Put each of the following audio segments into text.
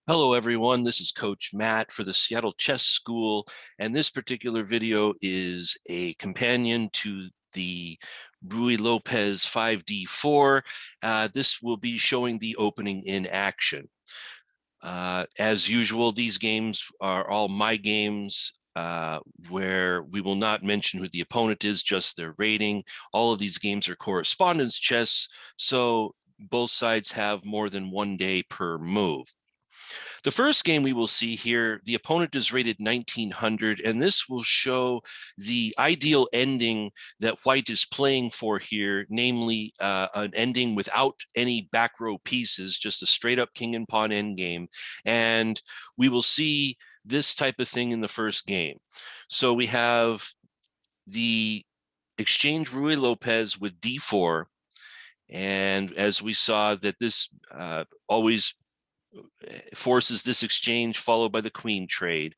Hello everyone, this is Coach Matt for the Seattle Chess School, and this particular video is a companion to the Ruy Lopez 5d4. This will be showing the opening in action. As usual, these games are all my games, where we will not mention who the opponent is, just their rating. All of these games are correspondence chess, so both sides have more than 1 day per move. The first game we will see here, the opponent is rated 1900, and this will show the ideal ending that white is playing for here, namely an ending without any back row pieces, just a straight up king and pawn endgame. And we will see this type of thing in the first game. So we have the exchange Ruy Lopez with d4. And as we saw that this always forces this exchange followed by the queen trade.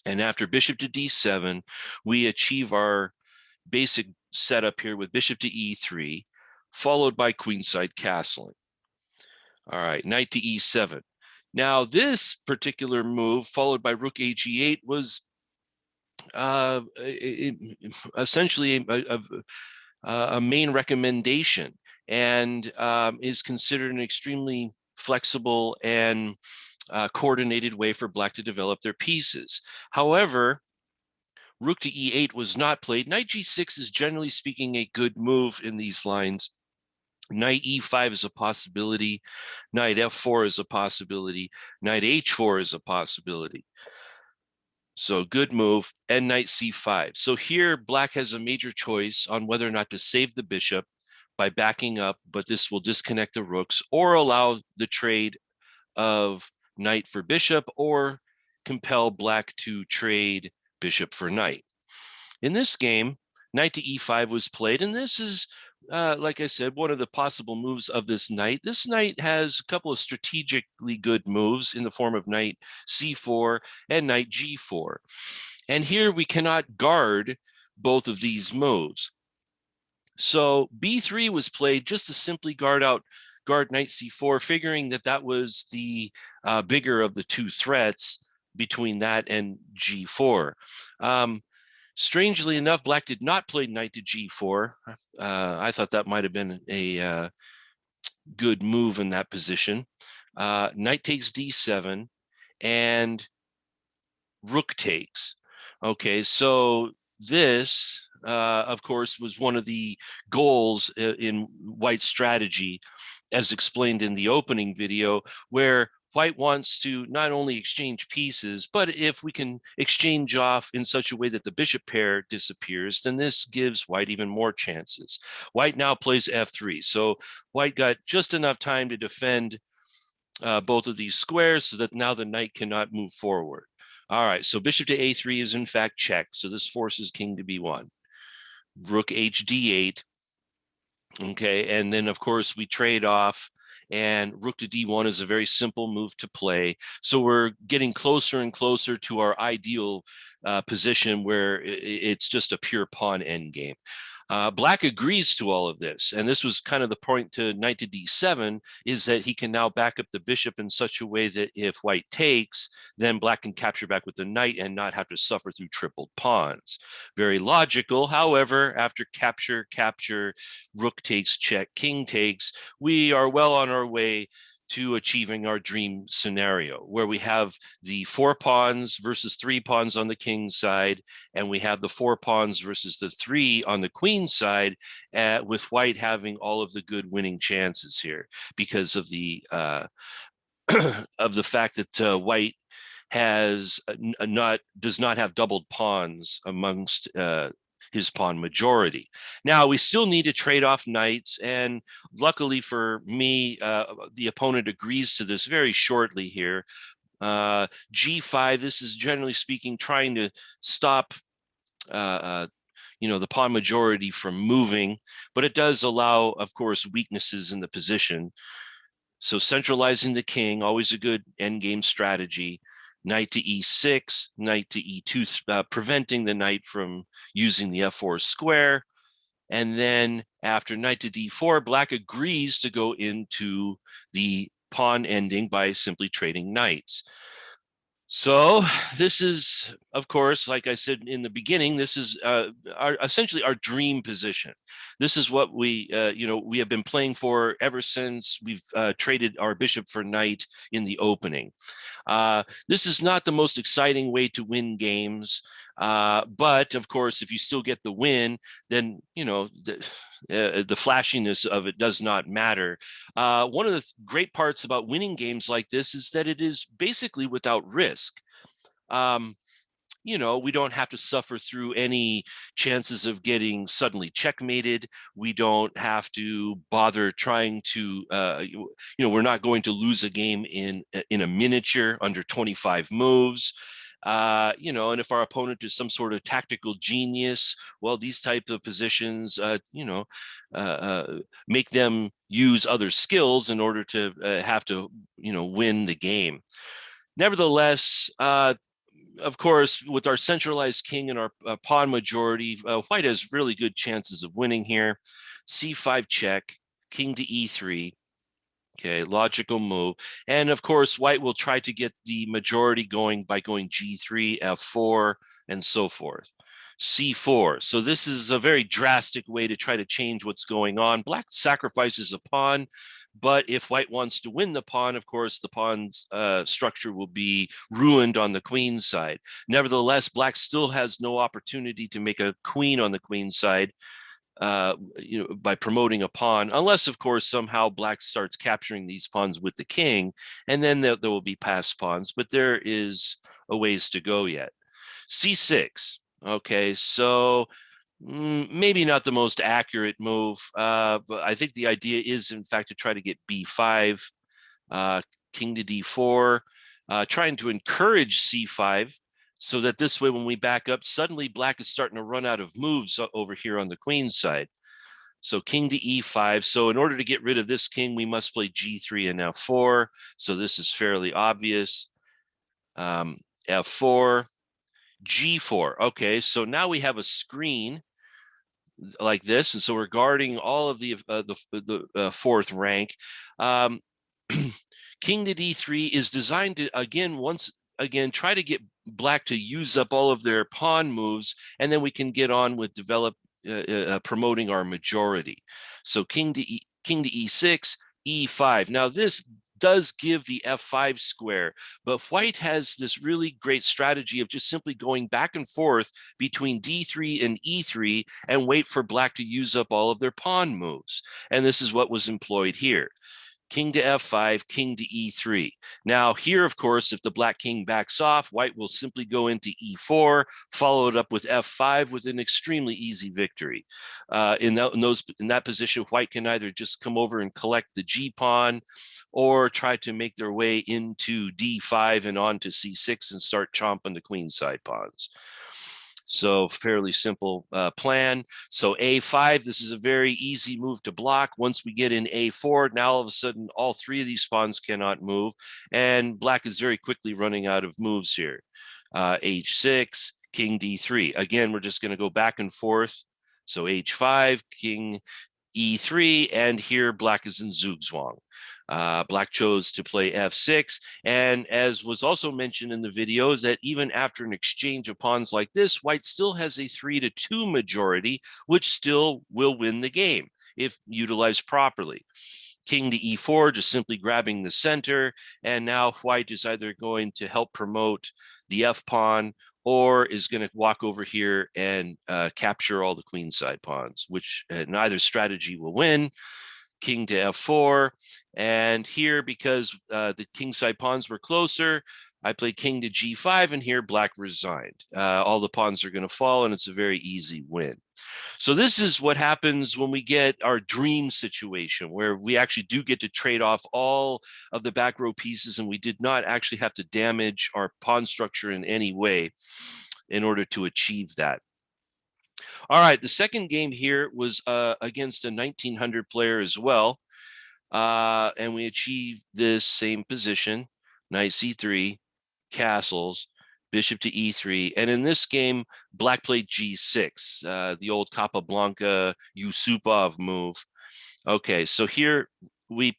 And after bishop to d7, we achieve our basic setup here with bishop to e3, followed by queenside castling. All right, knight to e7. Now, this particular move, followed by rook ag8, was essentially a main recommendation, and is considered an extremely flexible and coordinated way for black to develop their pieces. However, rook to e8 was not played. Knight g6 is generally speaking a good move in these lines. Knight e5 is a possibility. Knight f4 is a possibility. Knight h4 is a possibility. So good move, and knight c5. So here black has a major choice on whether or not to save the bishop by backing up, but this will disconnect the rooks, or allow the trade of knight for bishop, or compel black to trade bishop for knight. In this game, knight to e5 was played, and this is, like I said, one of the possible moves of this knight. This knight has a couple of strategically good moves in the form of knight c4 and knight g4. And here we cannot guard both of these moves. So b3 was played just to simply guard knight c4, figuring that that was the bigger of the two threats between that and g4. Strangely enough, black did not play knight to g4. I thought that might have been a good move in that position. Knight takes d7, and rook takes. Okay, so this, of course, was one of the goals in white's strategy, as explained in the opening video, where white wants to not only exchange pieces, but if we can exchange off in such a way that the bishop pair disappears, then this gives white even more chances. White now plays f3. So white got just enough time to defend both of these squares so that now the knight cannot move forward. All right, so bishop to a3 is in fact checked. So this forces king to b1. Rook hd8. Okay, and then of course we trade off, and rook to d1 is a very simple move to play. So we're getting closer and closer to our ideal position where it's just a pure pawn endgame. Black agrees to all of this, and this was kind of the point to knight to d7, is that he can now back up the bishop in such a way that if white takes, then black can capture back with the knight and not have to suffer through tripled pawns. Very logical. However, after capture, rook takes, check, king takes, we are well on our way to achieving our dream scenario, where we have the 4 pawns versus 3 pawns on the king side, and we have the 4 pawns versus the 3 on the queen side, with white having all of the good winning chances here because of the of the fact that white has does not have doubled pawns amongst his pawn majority. Now, we still need to trade off knights, and luckily for me, the opponent agrees to this very shortly here. G5, this is generally speaking trying to stop the pawn majority from moving, but it does allow, of course, weaknesses in the position. So centralizing the king, always a good endgame strategy. Knight to e6, knight to e2, preventing the knight from using the f4 square. And then after knight to d4, black agrees to go into the pawn ending by simply trading knights. So this is, of course, like I said in the beginning, this is essentially our dream position. This is what we have been playing for ever since we've traded our bishop for knight in the opening. This is not the most exciting way to win games, but of course, if you still get the win, then the flashiness of it does not matter. One of the great parts about winning games like this is that it is basically without risk. We don't have to suffer through any chances of getting suddenly checkmated. We don't have to bother trying to, we're not going to lose a game in a miniature under 25 moves. And if our opponent is some sort of tactical genius, well, these type of positions, make them use other skills in order to have to, win the game. Nevertheless, of course, with our centralized king and our pawn majority, white has really good chances of winning here. C5 check, king to E3. Okay, logical move. And of course, white will try to get the majority going by going G3, F4, and so forth. C4. So this is a very drastic way to try to change what's going on. Black sacrifices a pawn, but if white wants to win the pawn, of course, the pawn's structure will be ruined on the queen side. Nevertheless, black still has no opportunity to make a queen on the queen side by promoting a pawn, unless, of course, somehow black starts capturing these pawns with the king, and then there will be passed pawns, but there is a ways to go yet. C6. Okay, so maybe not the most accurate move, but I think the idea is, in fact, to try to get B5, king to D4, trying to encourage C5, so that this way, when we back up, suddenly black is starting to run out of moves over here on the queen side. So king to E5. So in order to get rid of this king, we must play G3 and F4. So this is fairly obvious. F4, G4. Okay, so now we have a screen like this, and so we're guarding all of the fourth rank. King to D3 is designed to, once again, try to get black to use up all of their pawn moves, and then we can get on with promoting our majority. So king to E6, E5. Now this does give the F5 square, but white has this really great strategy of just simply going back and forth between D3 and E3 and wait for black to use up all of their pawn moves. And this is what was employed here. King to F5, king to E3. Now here, of course, if the black king backs off, white will simply go into E4, follow it up with F5 with an extremely easy victory. In that position, white can either just come over and collect the G pawn, or try to make their way into D5 and on to C6 and start chomping the queen side pawns. So fairly simple plan. So A5, this is a very easy move to block. Once we get in A4, now all of a sudden, all three of these pawns cannot move. And black is very quickly running out of moves here. H6, king D3. Again, we're just going to go back and forth. So H5, king E3, and here black is in zugzwang. Black chose to play F6, and as was also mentioned in the video, is that even after an exchange of pawns like this, white still has a 3-2 majority, which still will win the game if utilized properly. King to E4, just simply grabbing the center, and now white is either going to help promote the F pawn or is going to walk over here and capture all the queenside pawns, which neither strategy will win. King to F4, and here, because the kingside pawns were closer, I played king to G5, and here black resigned. All the pawns are going to fall, and it's a very easy win. So this is what happens when we get our dream situation, where we actually do get to trade off all of the back row pieces, and we did not actually have to damage our pawn structure in any way in order to achieve that. All right, the second game here was against a 1900 player as well, and we achieved this same position: knight c3, castles, bishop to e3, and in this game, black played g6, the old Capablanca Yusupov move. Okay, so here we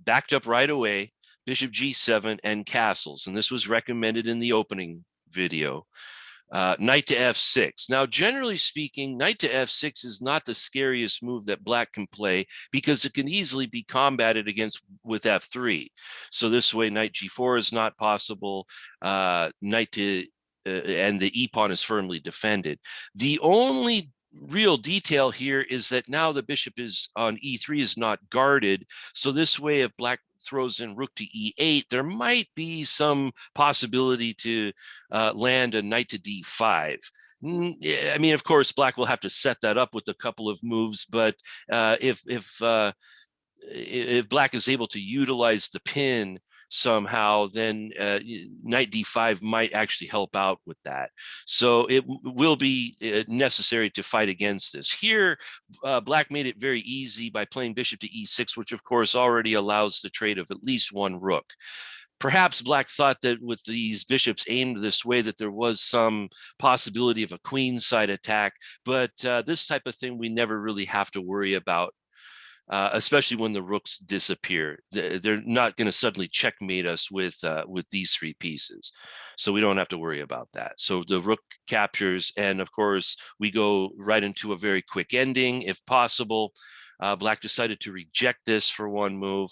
backed up right away, bishop g7 and castles. And this was recommended in the opening video. Knight to f6. Now, generally speaking, knight to f6 is not the scariest move that black can play because it can easily be combated against with f3. So this way, knight g4 is not possible. Knight to and the e-pawn is firmly defended. The only real detail here is that now the bishop is on e3 is not guarded. So this way, if black throws in rook to e8, there might be some possibility to land a knight to d5. I mean, of course, black will have to set that up with a couple of moves, but if black is able to utilize the pin somehow, then knight d5 might actually help out with that. So it will be necessary to fight against this. Here, black made it very easy by playing bishop to e6, which of course already allows the trade of at least one rook. Perhaps black thought that with these bishops aimed this way that there was some possibility of a queenside attack, but this type of thing we never really have to worry about. Especially when the rooks disappear. They're not going to suddenly checkmate us with these three pieces. So we don't have to worry about that. So the rook captures, and of course, we go right into a very quick ending if possible. Black decided to reject this for one move,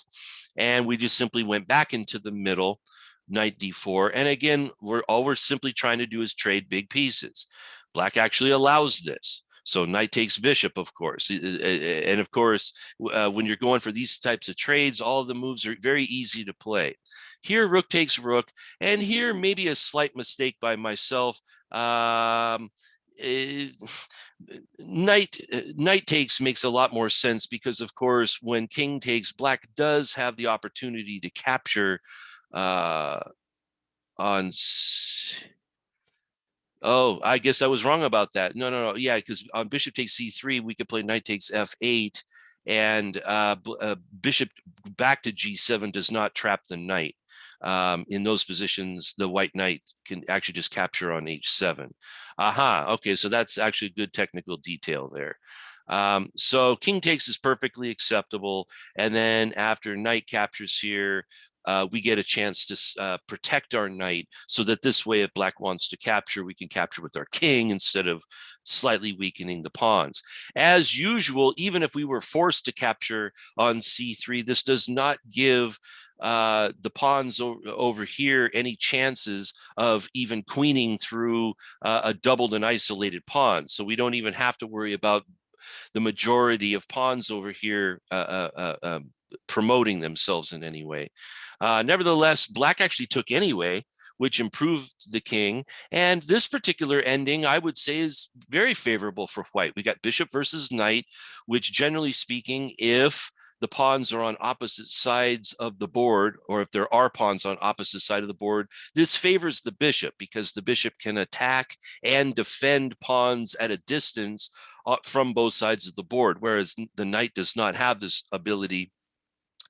and we just simply went back into the middle, knight d4. And again, all we're simply trying to do is trade big pieces. Black actually allows this. So knight takes bishop, of course. And of course, when you're going for these types of trades, all of the moves are very easy to play. Here, rook takes rook. And here, maybe a slight mistake by myself. Knight takes makes a lot more sense because, of course, when king takes, black does have the opportunity to capture on... Oh, I guess I was wrong about that. No. Yeah, because on bishop takes c3, we could play knight takes f8, and bishop back to g7 does not trap the knight. In those positions, the white knight can actually just capture on h7. Aha, okay, so that's actually a good technical detail there. So king takes is perfectly acceptable, and then after knight captures here, we get a chance to protect our knight so that this way, if black wants to capture, we can capture with our king instead of slightly weakening the pawns. As usual, even if we were forced to capture on c3, this does not give the pawns over here any chances of even queening through a doubled and isolated pawn. So we don't even have to worry about the majority of pawns over here promoting themselves in any way. Nevertheless, black actually took anyway, which improved the king. And this particular ending, I would say, is very favorable for white. We got bishop versus knight, which generally speaking, if the pawns are on opposite sides of the board, or if there are pawns on opposite side of the board, this favors the bishop because the bishop can attack and defend pawns at a distance from both sides of the board, whereas the knight does not have this ability,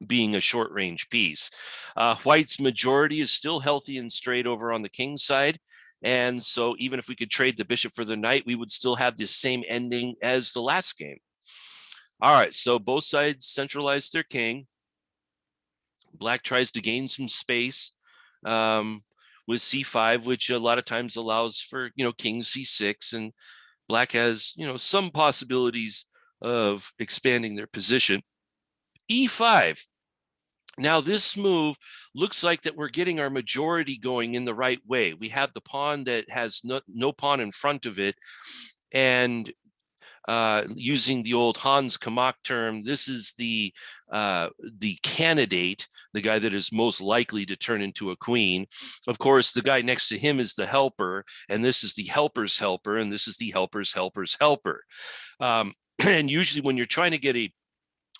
being a short range piece. White's majority is still healthy and straight over on the king's side. And so even if we could trade the bishop for the knight, we would still have the same ending as the last game. All right, so both sides centralize their king. Black tries to gain some space with c5, which a lot of times allows for, king c6, and black has, some possibilities of expanding their position. e5. Now this move looks like that we're getting our majority going in the right way. We have the pawn that has no pawn in front of it, and using the old Hans Kamak term, this is the candidate, the guy that is most likely to turn into a queen. Of course, the guy next to him is the helper, and this is the helper's helper, and this is the helper's helper's helper. And usually when you're trying to get a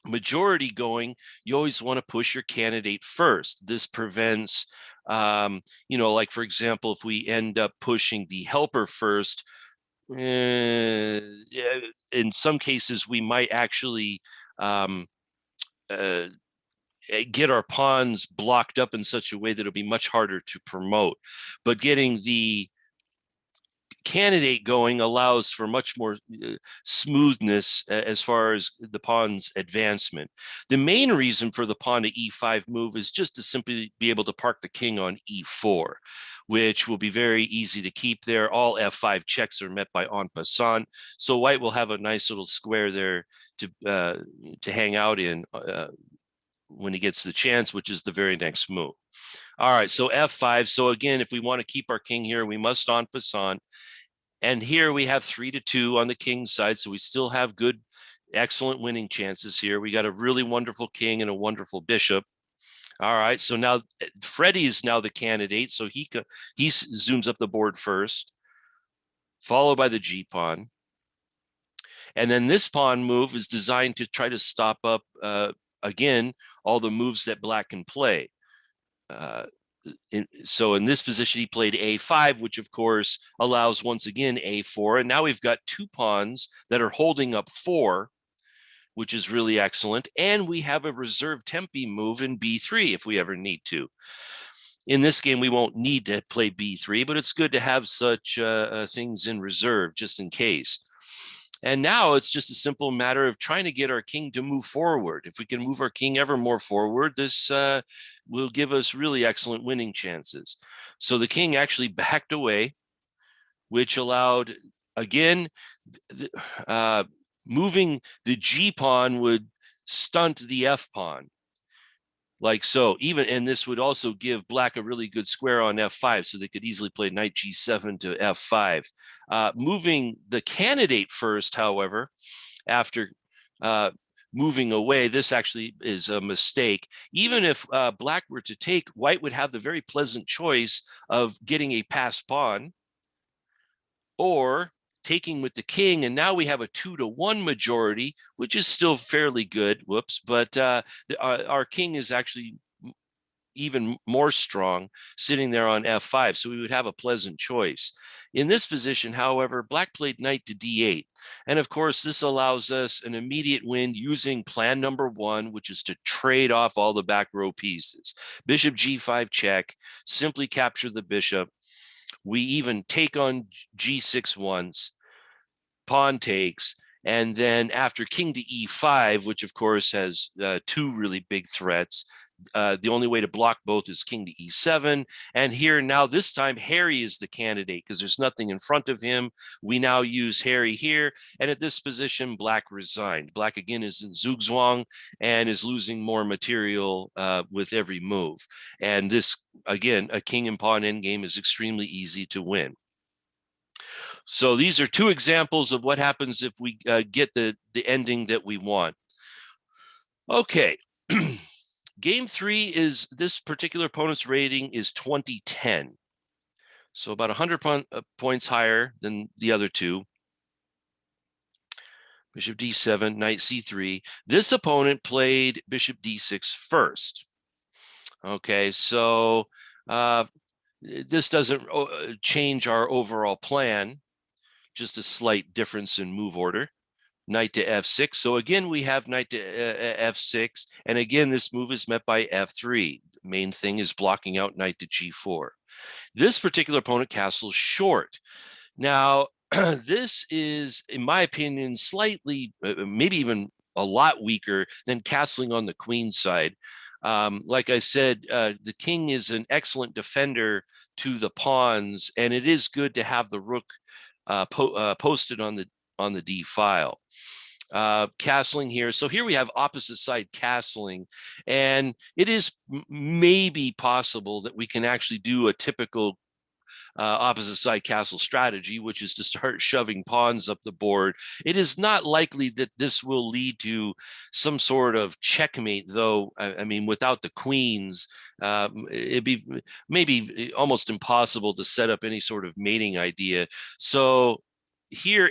majority going, you always want to push your candidate first. This prevents, like, for example, if we end up pushing the helper first, in some cases, we might actually get our pawns blocked up in such a way that it'll be much harder to promote. But getting the candidate going allows for much more smoothness as far as the pawn's advancement. The main reason for the pawn to e5 move is just to simply be able to park the king on e4, which will be very easy to keep there. All f5 checks are met by en passant, so white will have a nice little square there to hang out in when he gets the chance, which is the very next move. All right, so f5. So again, if we want to keep our king here, we must en passant. And here we have 3-2 on the king's side, so we still have good, excellent winning chances here. We got a really wonderful king and a wonderful bishop. All right, so now Freddie is now the candidate, so he zooms up the board first, followed by the G pawn. And then this pawn move is designed to try to stop up, again, all the moves that black can play. So in this position, he played a5, which of course allows once again a4. And now we've got two pawns that are holding up 4, which is really excellent. And we have a reserve tempi move in b3 if we ever need to. In this game, we won't need to play b3, but it's good to have such things in reserve just in case. And now it's just a simple matter of trying to get our king to move forward. If we can move our king ever more forward, this will give us really excellent winning chances. So the king actually backed away, which allowed, again, moving the G pawn would stunt the F pawn. Like so, and this would also give black a really good square on f5, so they could easily play knight g7 to f5. Moving the candidate first, however, after moving away, this actually is a mistake. Even if black were to take, white would have the very pleasant choice of getting a passed pawn or taking with the king, and now we have a 2-1 majority, which is still fairly good. Whoops, but our king is actually even more strong sitting there on f5, so we would have a pleasant choice. In this position, however, black played knight to d8, and of course this allows us an immediate win using plan number 1, which is to trade off all the back row pieces. Bishop g5 check, simply capture the bishop. We even take on g6 once, pawn takes, and then after king to e5, which of course has 2 really big threats, the only way to block both is king to e7. And here now, this time, Harry is the candidate because there's nothing in front of him. We now use Harry here. And at this position, black resigned. Black again is in zugzwang and is losing more material with every move. And this, again, a king and pawn endgame is extremely easy to win. So these are 2 examples of what happens if we get the ending that we want. Okay. Game 3 is, this particular opponent's rating is 2010. So about 100 points higher than the other 2. Bishop d7, knight c3. This opponent played bishop d6 first. Okay, so this doesn't change our overall plan, just a slight difference in move order. Knight to f6. So again, we have knight to f6. And again, this move is met by f3. The main thing is blocking out knight to g4. This particular opponent castles short. Now, this is, in my opinion, slightly, maybe even a lot weaker than castling on the queen side. Like I said, the king is an excellent defender to the pawns, and it is good to have the rook posted on the d file. Castling here. So here we have opposite side castling, and it is maybe possible that we can actually do a typical opposite side castle strategy, which is to start shoving pawns up the board. It is not likely that this will lead to some sort of checkmate, though. I mean, without the queens, it'd be maybe almost impossible to set up any sort of mating idea. So here,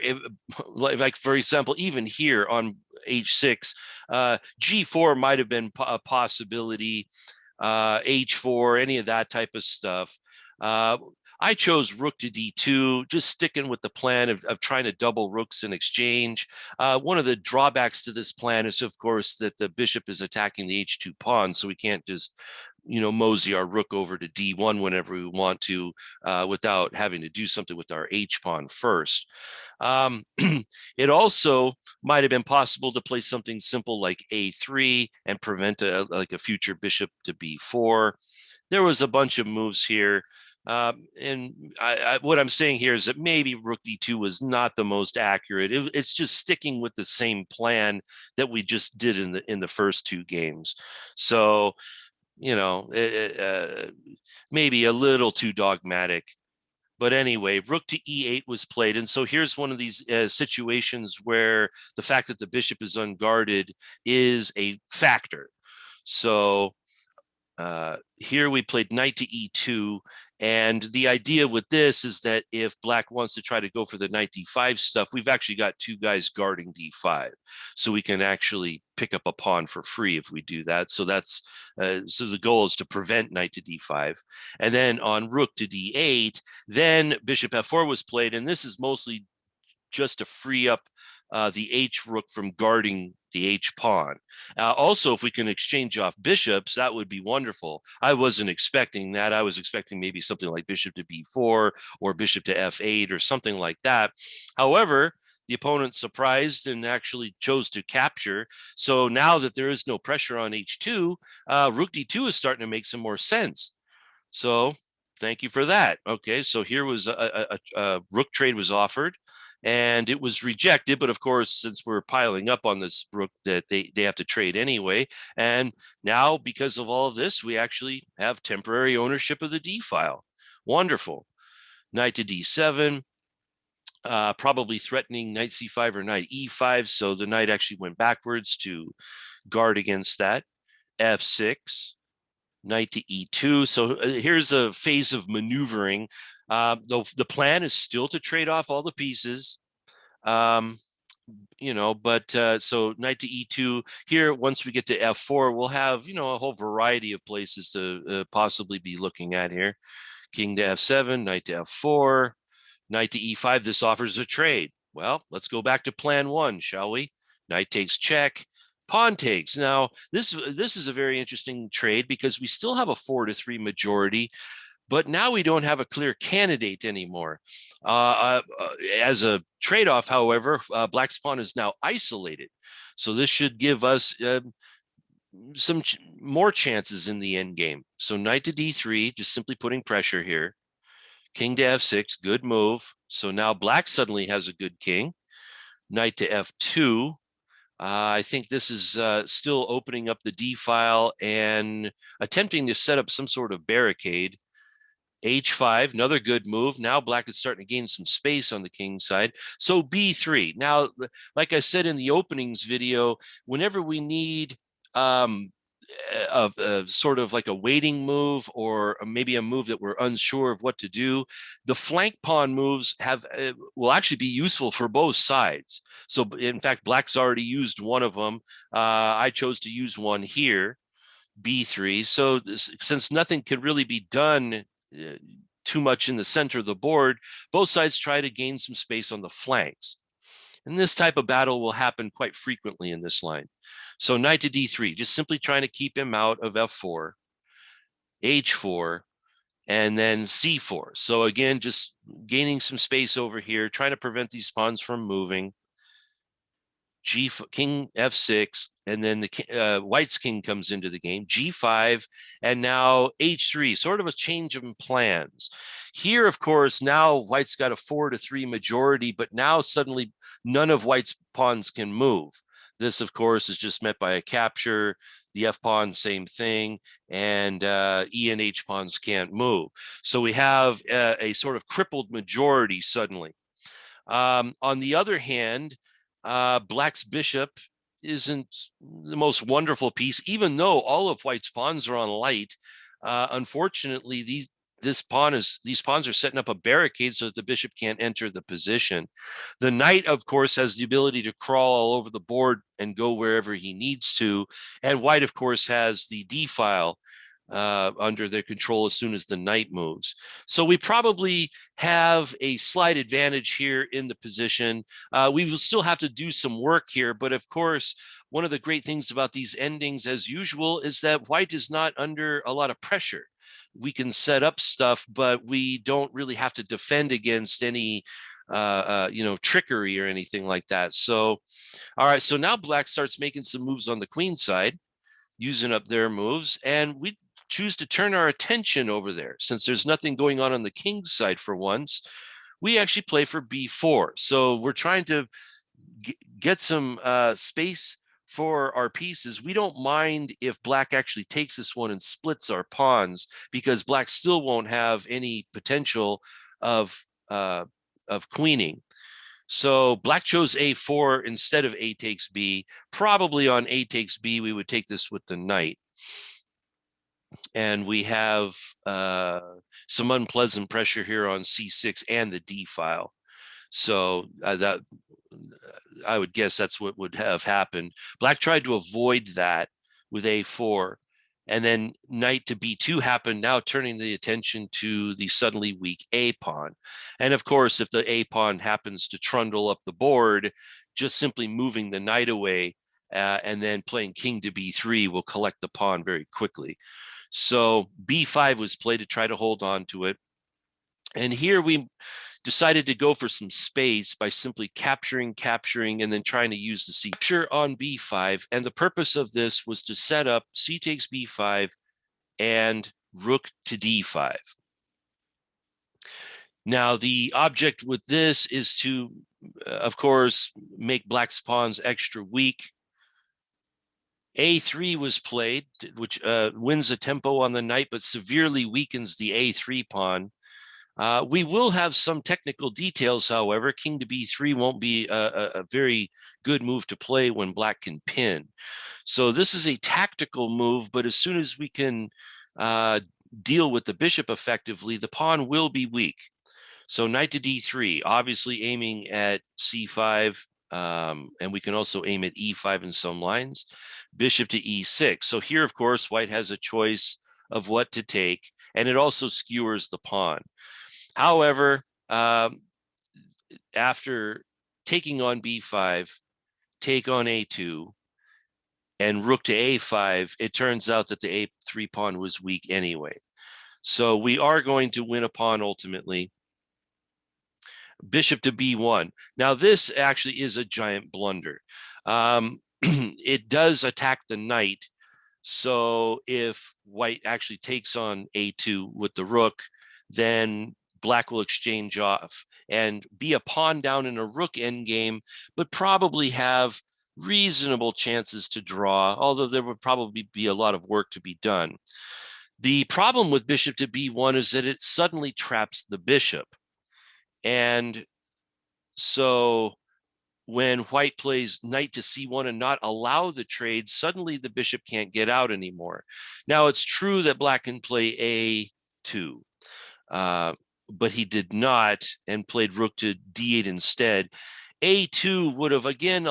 like for example, even here on h6, g4 might have been a possibility, h4, any of that type of stuff. I chose rook to d2, just sticking with the plan of trying to double rooks in exchange. One of the drawbacks to this plan is, of course, that the bishop is attacking the h2 pawn, so we can't just mosey our rook over to d1 whenever we want to, without having to do something with our h pawn first. It also might have been possible to play something simple like a3 and prevent like a future bishop to b4. There was a bunch of moves here. And what I'm saying here is that maybe rook d2 was not the most accurate. It's just sticking with the same plan that we just did in the first two games. So, maybe a little too dogmatic. But anyway, rook to e8 was played. And so here's one of these situations where the fact that the bishop is unguarded is a factor. So here we played knight to e2. And the idea with this is that if black wants to try to go for the knight d5 stuff, we've actually got two guys guarding d5. So we can actually pick up a pawn for free if we do that. So that's so the goal is to prevent knight to d5. And then on rook to d8, then bishop f4 was played. And this is mostly just to free up the H rook from guarding the H pawn. Also, if we can exchange off bishops, that would be wonderful. I wasn't expecting that. I was expecting maybe something like bishop to b4 or bishop to f8 or something like that. However, the opponent surprised and actually chose to capture. So now that there is no pressure on h2, rook d2 is starting to make some more sense. So thank you for that. Okay, so here was a rook trade was offered and it was rejected. But of course, since we're piling up on this rook, that they have to trade anyway. And now, because of all of this, we actually have temporary ownership of the D file. Wonderful. Knight to D7, probably threatening knight C5 or knight E5. So the knight actually went backwards to guard against that. F6, knight to E2. So here's a phase of maneuvering. The plan is still to trade off all the pieces. But so knight to e2 here. Once we get to f4, we'll have a whole variety of places to possibly be looking at here. King to f7, knight to f4, knight to e5. This offers a trade. Well, let's go back to plan one, shall we? Knight takes check, pawn takes. Now this is a very interesting trade because we still have a 4-3 majority, but now we don't have a clear candidate anymore. As a trade-off, however, black's pawn is now isolated. So this should give us some more chances in the end game. So knight to d3, just simply putting pressure here. King to f6, good move. So now black suddenly has a good king. Knight to f2. I think this is still opening up the d file and attempting to set up some sort of barricade. H5, another good move. Now black is starting to gain some space on the king side. So b3. Now, like I said in the openings video, whenever we need sort of like a waiting move or maybe a move that we're unsure of what to do, the flank pawn moves will actually be useful for both sides. So in fact, black's already used one of them. I chose to use one here, b3. So since nothing could really be done too much in the center of the board, both sides try to gain some space on the flanks. And this type of battle will happen quite frequently in this line. So knight to d3, just simply trying to keep him out of f4, h4, and then c4. So again, just gaining some space over here, trying to prevent these pawns from moving. King f6, and then the white's king comes into the game, g5, and now h3, sort of a change of plans. Here, of course, now white's got a 4-3 majority, but now suddenly none of white's pawns can move. This, of course, is just met by a capture. The f pawn, same thing, and e and h pawns can't move. So we have a sort of crippled majority suddenly. On the other hand, black's bishop isn't the most wonderful piece, even though all of white's pawns are on light. Unfortunately, these pawns are setting up a barricade so that the bishop can't enter the position. The knight, of course, has the ability to crawl all over the board and go wherever he needs to. And white, of course, has the d file under their control as soon as the knight moves. So we probably have a slight advantage here in the position. We will still have to do some work here, but of course, one of the great things about these endings, as usual, is that white is not under a lot of pressure. We can set up stuff, but we don't really have to defend against any trickery or anything like that. So, all right, so now black starts making some moves on the queen side, using up their moves, and we choose to turn our attention over there. Since there's nothing going on the king's side for once, we actually play for b4. So we're trying to get some space for our pieces. We don't mind if black actually takes this one and splits our pawns, because black still won't have any potential of queening. So black chose a4 instead of a takes b. Probably on a takes b, we would take this with the knight. And we have some unpleasant pressure here on c6 and the d file. So that I would guess that's what would have happened. Black tried to avoid that with a4, and then knight to b2 happened, now turning the attention to the suddenly weak a pawn. And of course, if the a pawn happens to trundle up the board, just simply moving the knight away and then playing king to b3 will collect the pawn very quickly. So b5 was played to try to hold on to it. And here we decided to go for some space by simply capturing, and then trying to use the c capture on b5. And the purpose of this was to set up c takes b5 and rook to d5. Now, the object with this is to, of course, make black's pawns extra weak. a3 was played, which wins a tempo on the knight, but severely weakens the a3 pawn. We will have some technical details, however. King to b3 won't be a very good move to play when black can pin. So this is a tactical move, but as soon as we can deal with the bishop effectively, the pawn will be weak. So knight to d3, obviously aiming at c5, and we can also aim at e5 in some lines. Bishop to e6. So here, of course, white has a choice of what to take, and it also skewers the pawn. However, after taking on b5, take on a2, and rook to a5, it turns out that the a3 pawn was weak anyway. So we are going to win a pawn ultimately. Bishop to b1. Now, this actually is a giant blunder. It does attack the knight. So if white actually takes on a2 with the rook, then black will exchange off and be a pawn down in a rook endgame, but probably have reasonable chances to draw, although there would probably be a lot of work to be done. The problem with bishop to b1 is that it suddenly traps the bishop. And so when white plays knight to c1 and not allow the trade, suddenly the bishop can't get out anymore. Now, it's true that black can play a2, but he did not, and played rook to d8 instead. a2 would have again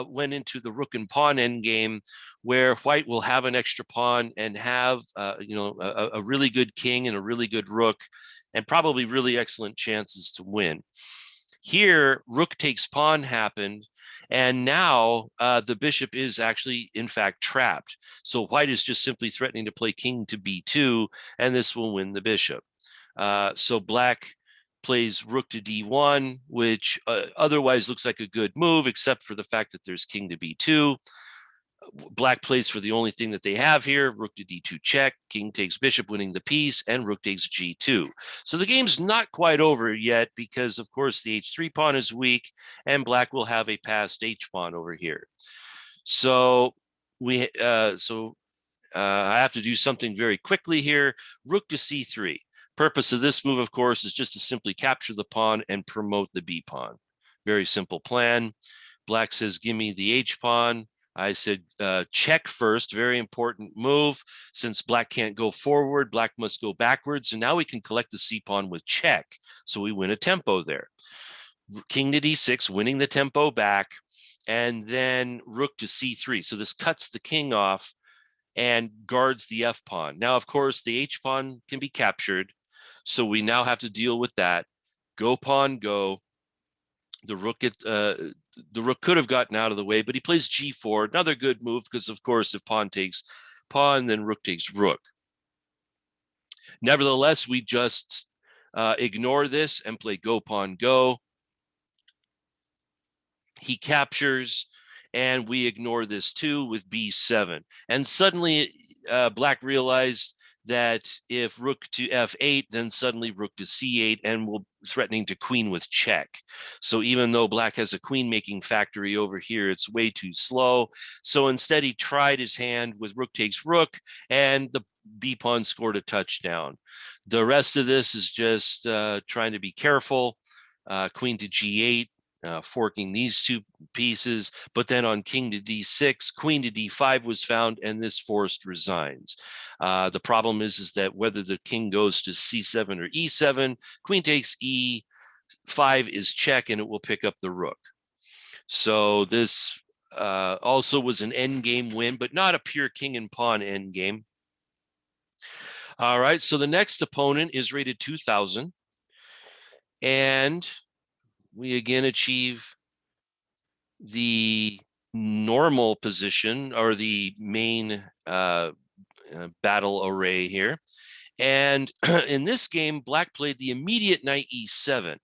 went into the rook and pawn endgame, where white will have an extra pawn and have a really good king and a really good rook, and probably really excellent chances to win. Here, rook takes pawn happened, and now the bishop is actually, in fact, trapped. So white is just simply threatening to play king to b2, and this will win the bishop. So black plays rook to d1, which otherwise looks like a good move, except for the fact that there's king to b2. Black plays for the only thing that they have here, rook to d2 check, king takes bishop, winning the piece, and rook takes g2. So the game's not quite over yet, because, of course, the h3 pawn is weak, and black will have a passed h pawn over here. So I have to do something very quickly here. Rook to c3. Purpose of this move, of course, is just to simply capture the pawn and promote the b pawn. Very simple plan. Black says, give me the h pawn. I said, check first, very important move. Since black can't go forward, black must go backwards. And now we can collect the c pawn with check. So we win a tempo there. King to d6, winning the tempo back. And then rook to c3. So this cuts the king off and guards the f pawn. Now, of course, the h pawn can be captured. So we now have to deal with that. Go pawn, go. The rook the rook could have gotten out of the way, but he plays g4, another good move, because of course if pawn takes pawn, then rook takes rook. Nevertheless, we just ignore this and play go pawn go. He captures, and we ignore this too with b7. And suddenly black realized that if rook to f8, then suddenly rook to c8, and will threatening to queen with check. So even though black has a queen making factory over here, it's way too slow. So instead he tried his hand with rook takes rook, and the b pawn scored a touchdown. The rest of this is just trying to be careful. Queen to g8, forking these two pieces, but then on king to d6, queen to d5 was found, and this forced resigns. The problem is that whether the king goes to c7 or e7, queen takes e5 is check, and it will pick up the rook. So this also was an endgame win, but not a pure king and pawn endgame. All right, so the next opponent is rated 2000, and we again achieve the normal position, or the main battle array here. And in this game, black played the immediate knight e7,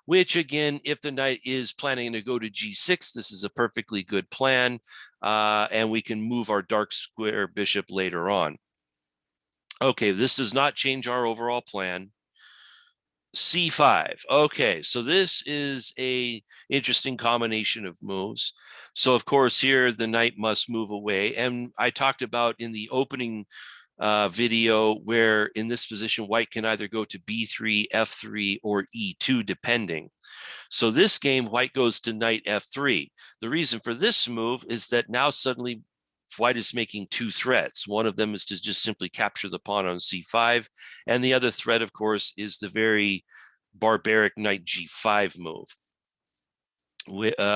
which again, if the knight is planning to go to g6, this is a perfectly good plan, and we can move our dark square bishop later on. Okay, this does not change our overall plan. c5. Okay, so this is a interesting combination of moves. So of course here the knight must move away, and I talked about in the opening video where in this position white can either go to b3, f3, or e2 depending. So this game white goes to knight f3. The reason for this move is that now suddenly white is making two threats. One of them is to just simply capture the pawn on c5, and the other threat, of course, is the very barbaric knight g5 move,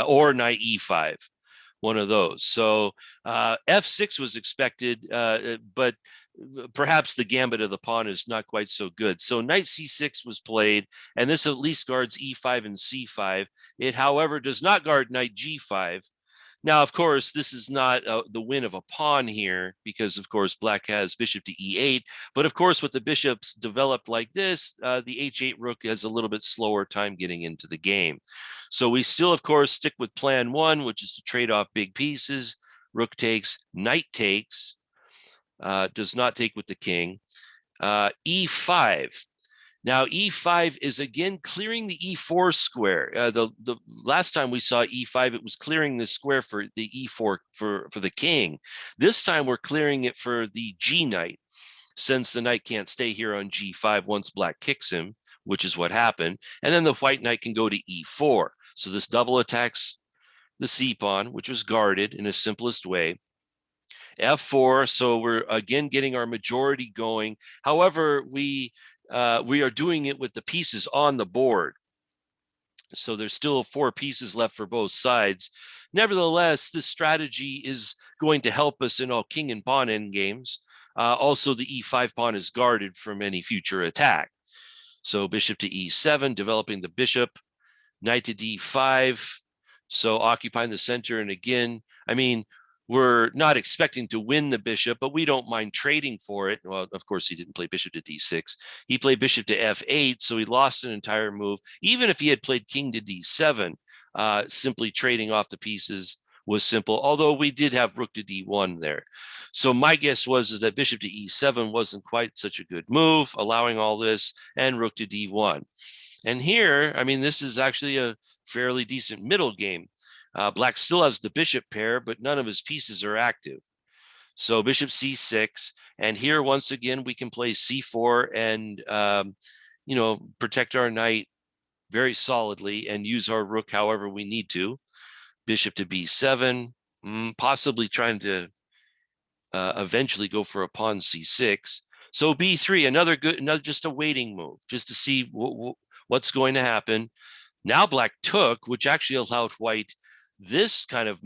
or knight e5, one of those. So f6 was expected, but perhaps the gambit of the pawn is not quite so good. So knight c6 was played, and this at least guards e5 and c5. It, however, does not guard knight g5. Now, of course, this is not the win of a pawn here, because, of course, black has bishop to e8. But, of course, with the bishops developed like this, the h8 rook has a little bit slower time getting into the game. So we still, of course, stick with plan one, which is to trade off big pieces. Rook takes, knight takes, does not take with the king. E5. Now, e5 is again clearing the e4 square. The last time we saw e5, it was clearing the square for the e4 for the king. This time we're clearing it for the g knight, since the knight can't stay here on g5 once black kicks him, which is what happened. And then the white knight can go to e4. So this double attacks the c pawn, which was guarded in the simplest way. f4, so we're again getting our majority going. However, we are doing it with the pieces on the board. So there's still 4 pieces left for both sides. Nevertheless, this strategy is going to help us in all king and pawn endgames. Also, the e5 pawn is guarded from any future attack. So bishop to e7, developing the bishop, knight to d5, so occupying the center. And again, I mean, we're not expecting to win the bishop, but we don't mind trading for it. Well, of course, he didn't play bishop to d6. He played bishop to f8, so he lost an entire move. Even if he had played king to d7, simply trading off the pieces was simple, although we did have rook to d1 there. So my guess was that bishop to e7 wasn't quite such a good move, allowing all this, and rook to d1. And here, I mean, this is actually a fairly decent middle game. Black still has the bishop pair, but none of his pieces are active. So bishop c6, and here once again we can play c4 and protect our knight very solidly and use our rook however we need to. Bishop to b7, possibly trying to eventually go for a pawn c6. So b3, another just a waiting move, just to see what's going to happen. Now black took, which actually allowed white this kind of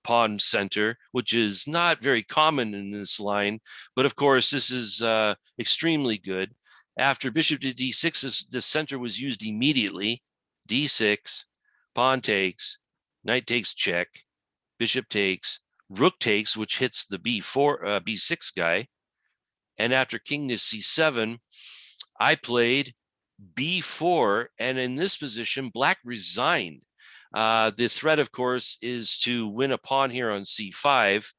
pawn center, which is not very common in this line. But of course, this is extremely good. After bishop to d6, the center was used immediately. d6, pawn takes, knight takes check, bishop takes, rook takes, which hits the b6 guy. And after king to c7, I played b4, and in this position, black resigned. The threat, of course, is to win a pawn here on c5.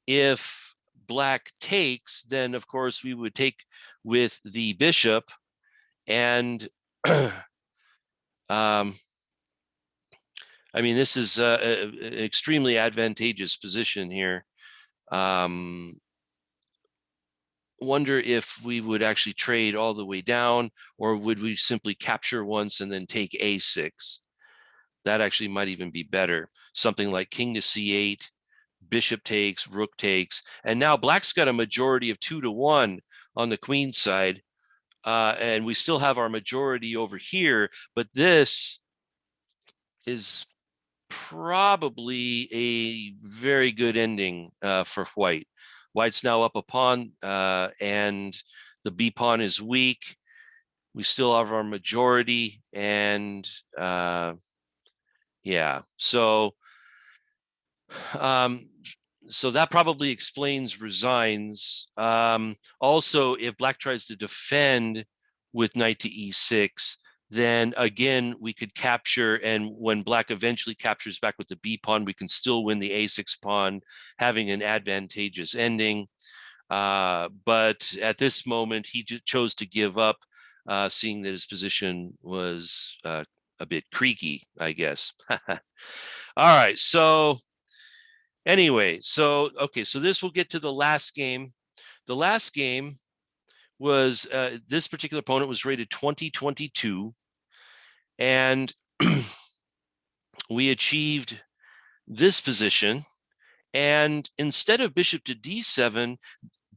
If black takes, then of course we would take with the bishop, and I mean, this is an extremely advantageous position here. Wonder if we would actually trade all the way down, or would we simply capture once and then take a6? That actually might even be better. Something like king to c8, bishop takes, rook takes, and now black's got a majority of 2-1 on the queen side, and we still have our majority over here, but this is probably a very good ending for white. White's now up a pawn, and the b pawn is weak. We still have our majority, and yeah, so so that probably explains resigns. Also, if black tries to defend with knight to e6, then again, we could capture, and when black eventually captures back with the b pawn, we can still win the a6 pawn, having an advantageous ending. But at this moment, he chose to give up, seeing that his position was a bit creaky, I guess. All right, so anyway, so okay, so this will get to the last game. The last game was this particular opponent was rated 2022, and we achieved this position. And instead of bishop to d7,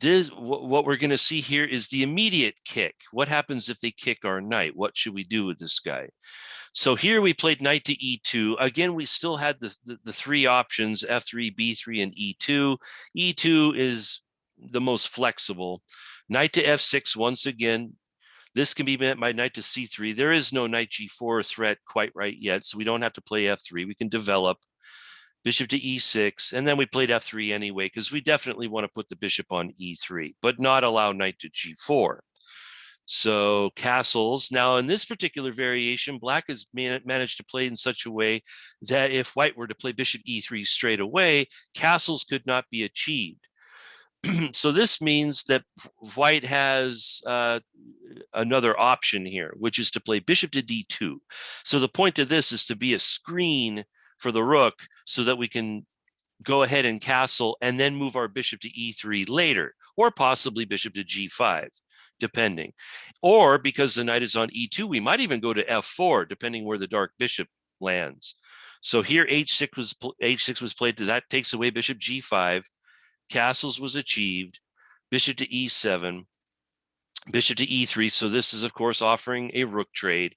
this what we're going to see here is the immediate kick. What happens if they kick our knight? What should we do with this guy? So here we played knight to e2. Again, we still had the three options, f3, b3, and e2. E2 is the most flexible. Knight to f6 once again. This can be met by knight to c3. There is no knight g4 threat quite right yet, so we don't have to play f3. We can develop. Bishop to e6, and then we played f3 anyway, because we definitely want to put the bishop on e3, but not allow knight to g4. So castles. Now, in this particular variation, black has managed to play in such a way that if white were to play bishop e3 straight away, castles could not be achieved. So this means that white has another option here, which is to play bishop to d2. So the point of this is to be a screen for the rook so that we can go ahead and castle and then move our bishop to e3 later, or possibly bishop to g5, depending. Or because the knight is on e2, we might even go to f4, depending where the dark bishop lands. So here h6 was played. That takes away bishop g5. Castles was achieved. Bishop to e7, bishop to e3. So this is, of course, offering a rook trade,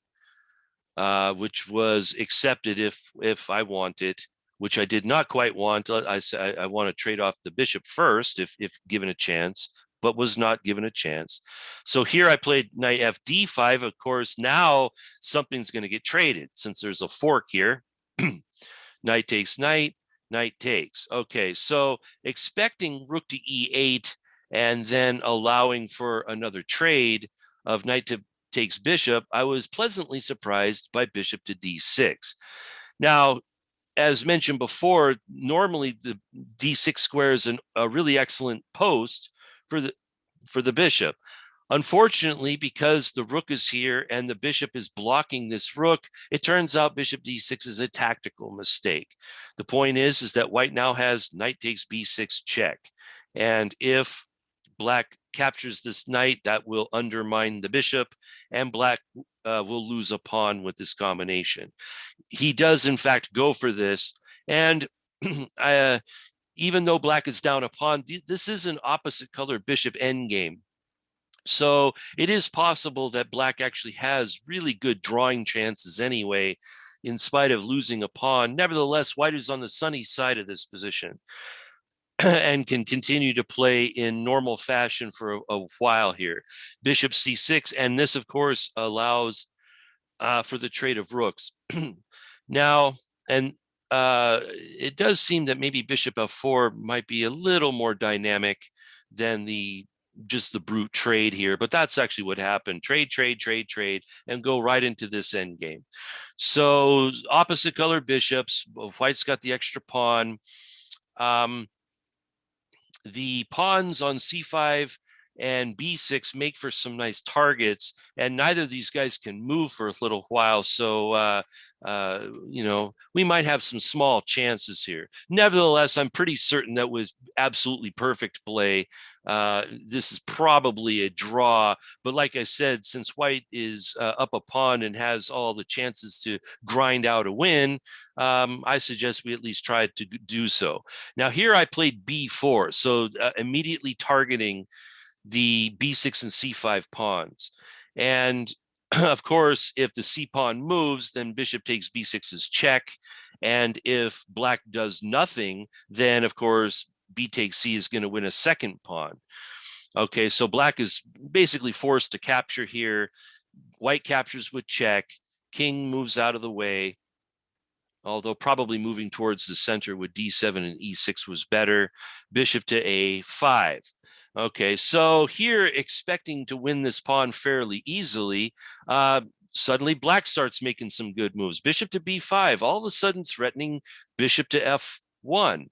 which was accepted if I want it, which I did not quite want. I want to trade off the bishop first if given a chance, but was not given a chance. So here I played knight fd5. Of course, now something's going to get traded since there's a fork here. Knight takes knight, knight takes. Okay, so expecting rook to e8 and then allowing for another trade of knight to takes bishop, I was pleasantly surprised by bishop to d6. Now, as mentioned before, normally the d6 square is a really excellent post for the bishop. Unfortunately, because the rook is here and the bishop is blocking this rook, it turns out bishop d6 is a tactical mistake. The point is that white now has knight takes b6 check. And if black captures this knight, that will undermine the bishop, and black will lose a pawn with this combination. He does, in fact, go for this. And even though black is down a pawn, this is an opposite color bishop endgame. So it is possible that black actually has really good drawing chances anyway, in spite of losing a pawn. Nevertheless, white is on the sunny side of this position and can continue to play in normal fashion for a while here. Bishop c6, and this, of course, allows for the trade of rooks. Now, and it does seem that maybe bishop f4 might be a little more dynamic than just the brute trade here, but that's actually what happened. Trade, trade, trade, trade, and go right into this end game. So opposite colored bishops, white's got the extra pawn. The pawns on c5 and b6 make for some nice targets, and neither of these guys can move for a little while. So, we might have some small chances here. Nevertheless, I'm pretty certain that with absolutely perfect play, this is probably a draw. But like I said, since white is up a pawn and has all the chances to grind out a win, I suggest we at least try to do so. Now here I played b4, so immediately targeting the b6 and c5 pawns. And of course, if the c pawn moves, then bishop takes b6 is check. And if black does nothing, then of course, b takes c is going to win a second pawn. Okay, so black is basically forced to capture here. White captures with check. King moves out of the way, although probably moving towards the center with d7 and e6 was better. Bishop to a5. Okay, so here, expecting to win this pawn fairly easily, suddenly black starts making some good moves. Bishop to b5, all of a sudden threatening bishop to f1.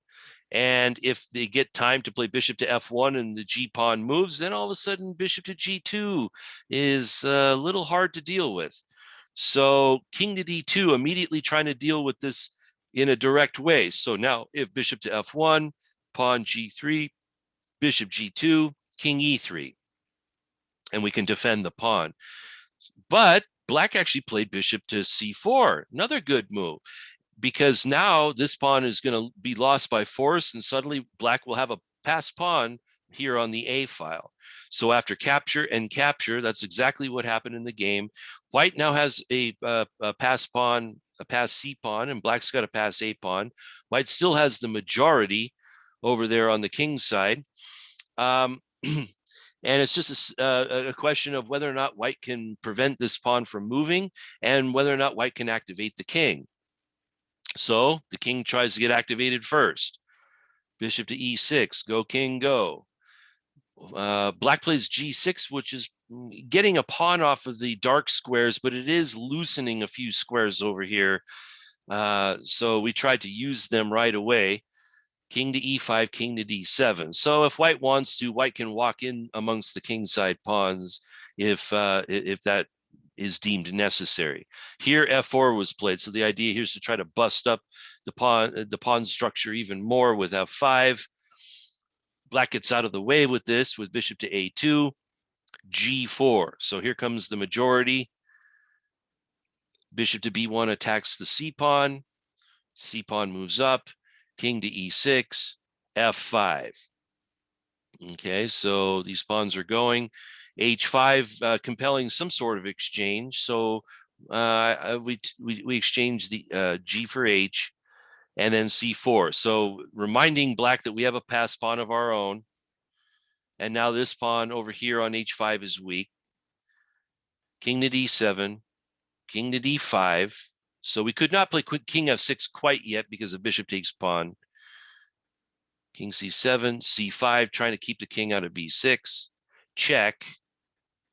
And if they get time to play bishop to f1 and the g pawn moves, then all of a sudden bishop to g2 is a little hard to deal with. So king to d2, immediately trying to deal with this in a direct way. So now if bishop to f1, pawn g3, bishop g2, king e3, and we can defend the pawn. But black actually played bishop to c4, another good move, because now this pawn is going to be lost by force, and suddenly black will have a passed pawn here on the A file. So after capture and capture, that's exactly what happened in the game. White now has a passed pawn, a passed C pawn, and black's got a passed A pawn. White still has the majority over there on the king's side. And it's just a question of whether or not white can prevent this pawn from moving and whether or not white can activate the king. So the king tries to get activated first. Bishop to e6, go king, go. Black plays g6, which is getting a pawn off of the dark squares, but it is loosening a few squares over here. So we tried to use them right away. King to e5, king to d7. So if white wants to, white can walk in amongst the kingside pawns if that is deemed necessary. Here, f4 was played. So the idea here is to try to bust up the pawn structure even more with f5. Black gets out of the way with this, with bishop to a2, g4. So here comes the majority. Bishop to b1 attacks the c pawn. C pawn moves up. King to e6, f5. Okay, so these pawns are going. h5, compelling some sort of exchange. So we exchange the g for h, and then c4. So reminding black that we have a passed pawn of our own. And now this pawn over here on h5 is weak. King to d7, king to d5. So we could not play king f6 quite yet because of bishop takes pawn. King c7, c5, trying to keep the king out of b6. Check.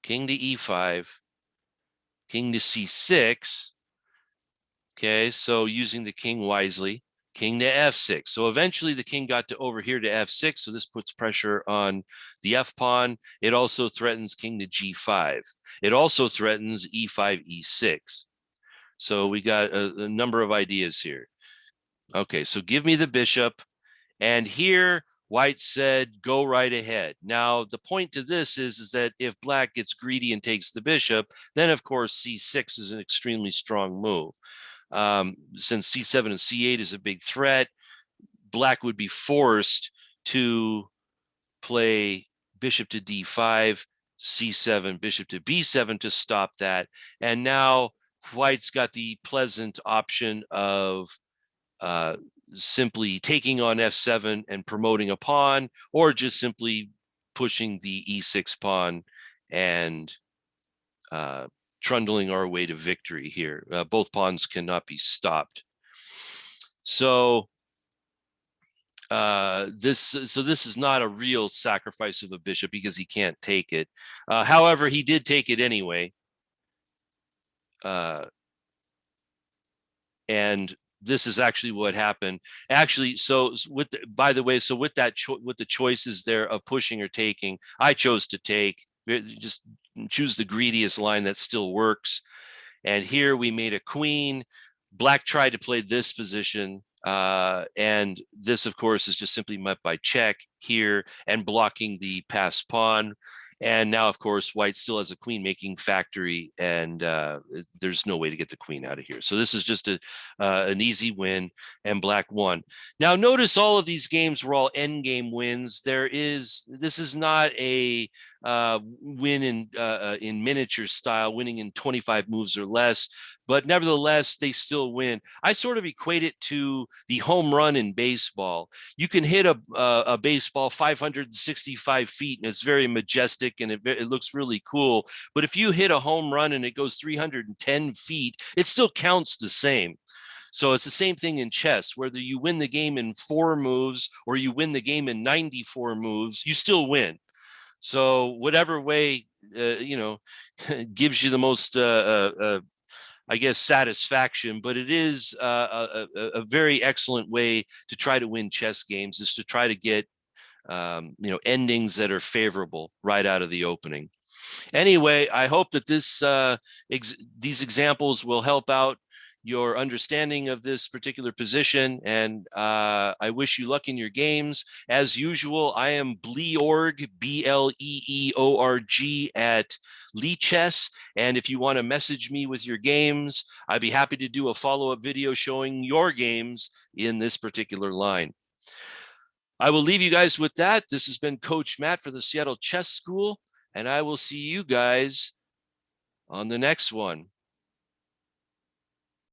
King to e5. King to c6. Okay, so using the king wisely. King to f6. So eventually the king got to over here to f6. So this puts pressure on the f pawn. It also threatens king to g5. It also threatens e5, e6. So we got a number of ideas here. Okay, so give me the bishop. And here white said, go right ahead. Now, the point to this is that if black gets greedy and takes the bishop, then of course c6 is an extremely strong move. Since c7 and c8 is a big threat, black would be forced to play bishop to d5, c7, bishop to b7 to stop that. And now white's got the pleasant option of simply taking on f7 and promoting a pawn, or just simply pushing the e6 pawn and trundling our way to victory here. Both pawns cannot be stopped. So this is not a real sacrifice of a bishop because he can't take it. However, he did take it anyway. And this is actually what happened. Actually, so with by the way, so with that with the choices there of pushing or taking, I chose to take. Just choose the greediest line that still works. And here we made a queen. Black tried to play this position. And this, of course, is just simply met by check here and blocking the passed pawn. And now, of course, white still has a queen making factory, and there's no way to get the queen out of here. So this is just an easy win, and black won. Now, notice all of these games were all endgame wins. This is not a win in miniature style, winning in 25 moves or less, but nevertheless, they still win. I sort of equate it to the home run in baseball. You can hit a baseball 565 feet, and it's very majestic, and it looks really cool. But if you hit a home run and it goes 310 feet, it still counts the same. So it's the same thing in chess. Whether you win the game in 4 moves or you win the game in 94 moves, you still win. So whatever way, gives you the most, I guess, satisfaction, but it is a very excellent way to try to win chess games, is to try to get, endings that are favorable right out of the opening. Anyway, I hope that these examples will help out your understanding of this particular position, and I wish you luck in your games. As usual, I am Bleeorg, BLEEORG at Lichess, and if you want to message me with your games, I'd be happy to do a follow-up video showing your games in this particular line. I will leave you guys with that. This has been Coach Matt for the Seattle Chess School, and I will see you guys on the next one.